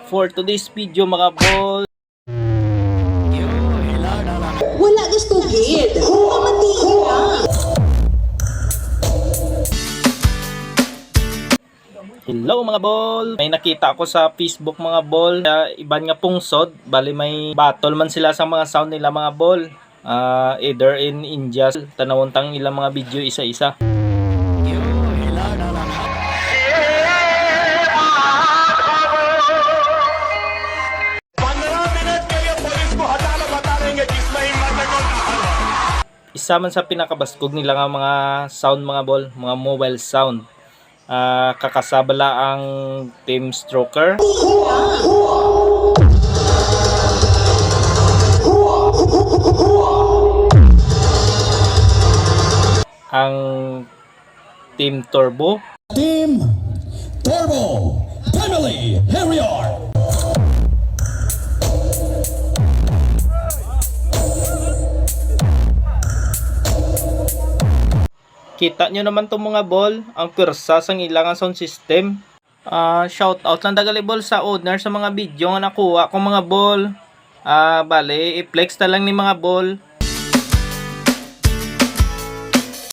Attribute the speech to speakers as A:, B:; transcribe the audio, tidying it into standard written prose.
A: For today's video mga bol,
B: Wala gusto gid. Pamatiin na.
A: hello mga bol. May nakita ako sa Facebook mga bol, iban nga pungsod, bali may battle man sila sa mga sound nila mga bol. Either in India, tanawon tang ilang mga video isa-isa. Isa man sa pinakabaskog nila nga mga sound mga bol, mga mobile sound. Kakasabala ang Team Stroker, ang Team Turbo,
C: Team Turbo Family, here we are.
A: kita nyo naman itong mga bol, ang pwersa sang ilang sound system. Shout out lang dagali bol sa owner sa mga video nga nakuha ko mga bol. Bale, i-flex na lang ni mga bol